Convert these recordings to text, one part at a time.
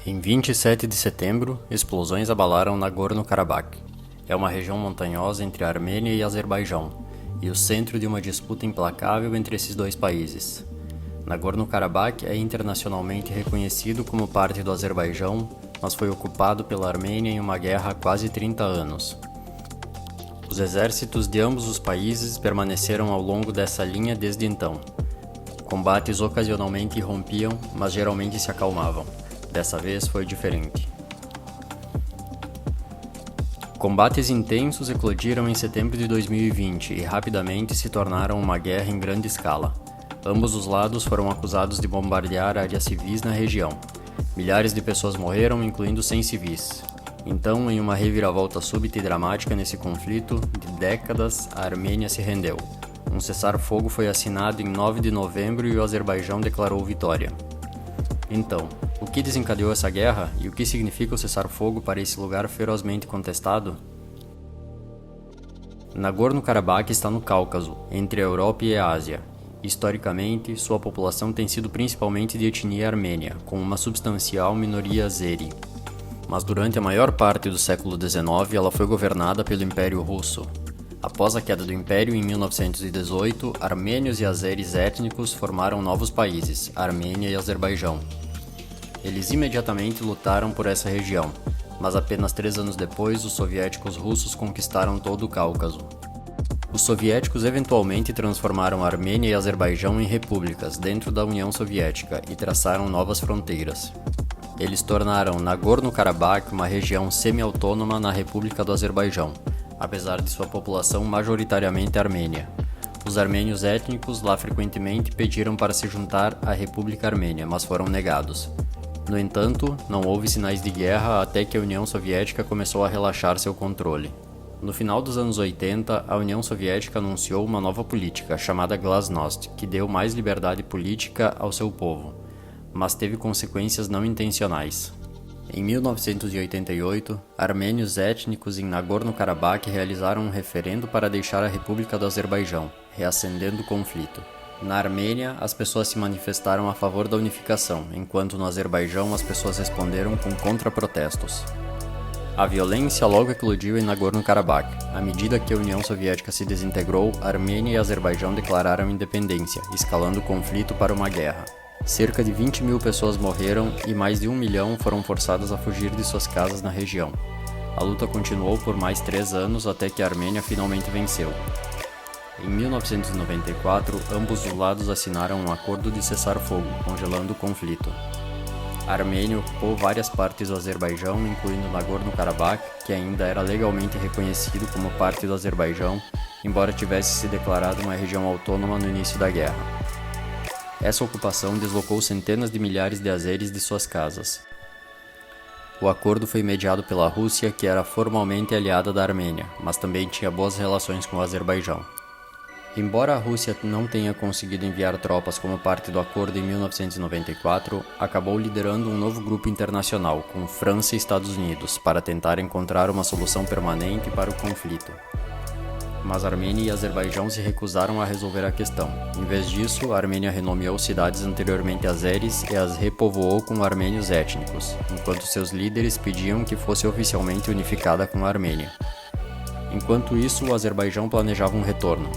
Em 27 de setembro, explosões abalaram Nagorno-Karabakh. É uma região montanhosa entre a Armênia e Azerbaijão, e o centro de uma disputa implacável entre esses dois países. Nagorno-Karabakh é internacionalmente reconhecido como parte do Azerbaijão, mas foi ocupado pela Armênia em uma guerra há quase 30 anos. Os exércitos de ambos os países permaneceram ao longo dessa linha desde então. Combates ocasionalmente irrompiam, mas geralmente se acalmavam. Dessa vez foi diferente. Combates intensos eclodiram em setembro de 2020 e rapidamente se tornaram uma guerra em grande escala. Ambos os lados foram acusados de bombardear áreas civis na região. Milhares de pessoas morreram, incluindo 100 civis. Então, em uma reviravolta súbita e dramática nesse conflito de décadas, a Armênia se rendeu. Um cessar-fogo foi assinado em 9 de novembro e o Azerbaijão declarou vitória. Então, o que desencadeou essa guerra e o que significa o cessar-fogo para esse lugar ferozmente contestado? Nagorno-Karabakh está no Cáucaso, entre a Europa e a Ásia. Historicamente, sua população tem sido principalmente de etnia armênia, com uma substancial minoria azeri. Mas durante a maior parte do século XIX, ela foi governada pelo Império Russo. Após a queda do Império em 1918, armênios e azeris étnicos formaram novos países, Armênia e Azerbaijão. Eles imediatamente lutaram por essa região, mas apenas 3 anos depois, os soviéticos russos conquistaram todo o Cáucaso. Os soviéticos eventualmente transformaram a Armênia e Azerbaijão em repúblicas dentro da União Soviética e traçaram novas fronteiras. Eles tornaram Nagorno-Karabakh uma região semi-autônoma na República do Azerbaijão, apesar de sua população majoritariamente armênia. Os armênios étnicos lá frequentemente pediram para se juntar à República Armênia, mas foram negados. No entanto, não houve sinais de guerra até que a União Soviética começou a relaxar seu controle. No final dos anos 80, a União Soviética anunciou uma nova política, chamada Glasnost, que deu mais liberdade política ao seu povo, mas teve consequências não intencionais. Em 1988, armênios étnicos em Nagorno-Karabakh realizaram um referendo para deixar a República do Azerbaijão, reacendendo o conflito. Na Armênia, as pessoas se manifestaram a favor da unificação, enquanto no Azerbaijão as pessoas responderam com contraprotestos. A violência logo eclodiu em Nagorno-Karabakh. À medida que a União Soviética se desintegrou, Armênia e Azerbaijão declararam independência, escalando o conflito para uma guerra. Cerca de 20 mil pessoas morreram e mais de 1 milhão foram forçadas a fugir de suas casas na região. A luta continuou por mais 3 anos até que a Armênia finalmente venceu. Em 1994, ambos os lados assinaram um acordo de cessar-fogo, congelando o conflito. A Armênia ocupou várias partes do Azerbaijão, incluindo Nagorno-Karabakh, que ainda era legalmente reconhecido como parte do Azerbaijão, embora tivesse se declarado uma região autônoma no início da guerra. Essa ocupação deslocou centenas de milhares de azeris de suas casas. O acordo foi mediado pela Rússia, que era formalmente aliada da Armênia, mas também tinha boas relações com o Azerbaijão. Embora a Rússia não tenha conseguido enviar tropas como parte do acordo em 1994, acabou liderando um novo grupo internacional, com França e Estados Unidos, para tentar encontrar uma solução permanente para o conflito. Mas Armênia e Azerbaijão se recusaram a resolver a questão. Em vez disso, a Armênia renomeou cidades anteriormente azeris e as repovoou com armênios étnicos, enquanto seus líderes pediam que fosse oficialmente unificada com a Armênia. Enquanto isso, o Azerbaijão planejava um retorno.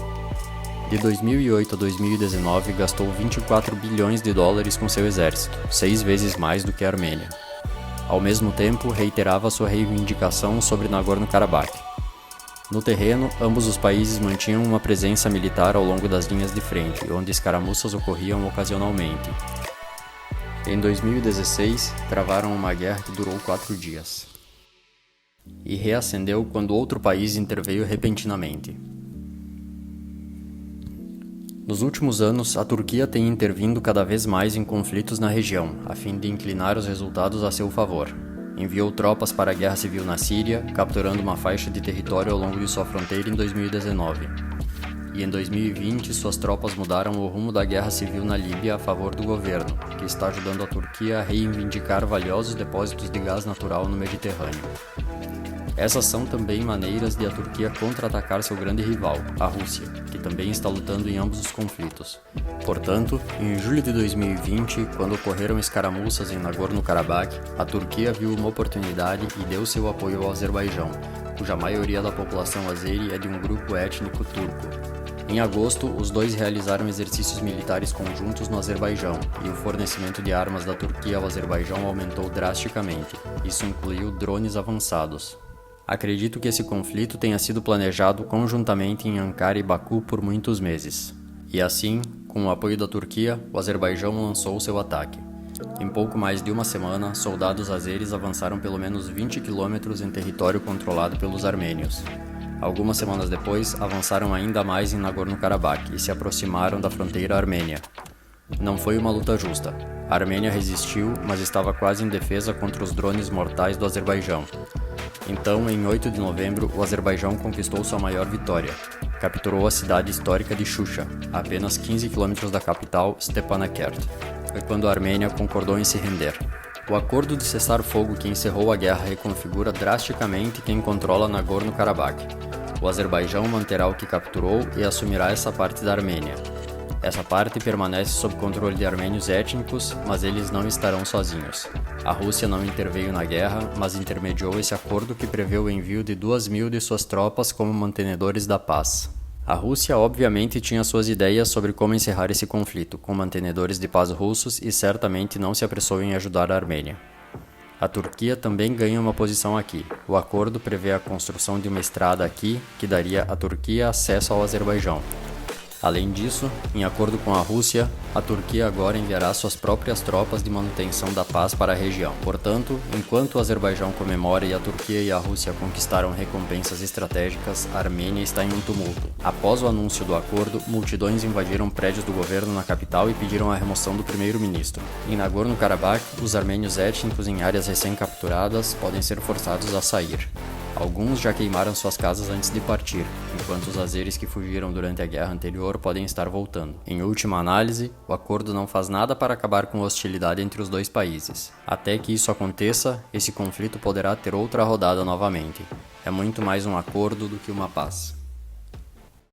De 2008 a 2019, gastou 24 bilhões de dólares com seu exército, 6 vezes mais do que a Armênia. Ao mesmo tempo, reiterava sua reivindicação sobre Nagorno-Karabakh. No terreno, ambos os países mantinham uma presença militar ao longo das linhas de frente, onde escaramuças ocorriam ocasionalmente. Em 2016, travaram uma guerra que durou 4 dias. E reacendeu quando outro país interveio repentinamente. Nos últimos anos, a Turquia tem intervindo cada vez mais em conflitos na região, a fim de inclinar os resultados a seu favor. Enviou tropas para a guerra civil na Síria, capturando uma faixa de território ao longo de sua fronteira em 2019. e em 2020 suas tropas mudaram o rumo da guerra civil na Líbia a favor do governo, que está ajudando a Turquia a reivindicar valiosos depósitos de gás natural no Mediterrâneo. Essas são também maneiras de a Turquia contra-atacar seu grande rival, a Rússia, que também está lutando em ambos os conflitos. Portanto, em julho de 2020, quando ocorreram escaramuças em Nagorno-Karabakh, a Turquia viu uma oportunidade e deu seu apoio ao Azerbaijão, cuja maioria da população azeri é de um grupo étnico turco. Em agosto, os dois realizaram exercícios militares conjuntos no Azerbaijão, e o fornecimento de armas da Turquia ao Azerbaijão aumentou drasticamente. Isso incluiu drones avançados. Acredito que esse conflito tenha sido planejado conjuntamente em Ankara e Baku por muitos meses. E assim, com o apoio da Turquia, o Azerbaijão lançou seu ataque. Em pouco mais de uma semana, soldados azeres avançaram pelo menos 20 quilômetros em território controlado pelos armênios. Algumas semanas depois, avançaram ainda mais em Nagorno-Karabakh e se aproximaram da fronteira armênia. Não foi uma luta justa. A Armênia resistiu, mas estava quase indefesa contra os drones mortais do Azerbaijão. Então, em 8 de novembro, o Azerbaijão conquistou sua maior vitória. Capturou a cidade histórica de Shusha, a apenas 15 quilômetros da capital, Stepanakert. Foi quando a Armênia concordou em se render. O acordo de cessar-fogo que encerrou a guerra reconfigura drasticamente quem controla Nagorno-Karabakh. O Azerbaijão manterá o que capturou e assumirá essa parte da Armênia. Essa parte permanece sob controle de armênios étnicos, mas eles não estarão sozinhos. A Rússia não interveio na guerra, mas intermediou esse acordo que prevê o envio de 2.000 de suas tropas como mantenedores da paz. A Rússia obviamente tinha suas ideias sobre como encerrar esse conflito, com mantenedores de paz russos, e certamente não se apressou em ajudar a Armênia. A Turquia também ganha uma posição aqui. O acordo prevê a construção de uma estrada aqui, que daria à Turquia acesso ao Azerbaijão. Além disso, em acordo com a Rússia, a Turquia agora enviará suas próprias tropas de manutenção da paz para a região. Portanto, enquanto o Azerbaijão comemora e a Turquia e a Rússia conquistaram recompensas estratégicas, a Armênia está em um tumulto. Após o anúncio do acordo, multidões invadiram prédios do governo na capital e pediram a remoção do primeiro-ministro. Em Nagorno-Karabakh, os armênios étnicos em áreas recém-capturadas podem ser forçados a sair. Alguns já queimaram suas casas antes de partir, enquanto os azeres que fugiram durante a guerra anterior podem estar voltando. Em última análise, o acordo não faz nada para acabar com a hostilidade entre os dois países. Até que isso aconteça, esse conflito poderá ter outra rodada novamente. É muito mais um acordo do que uma paz.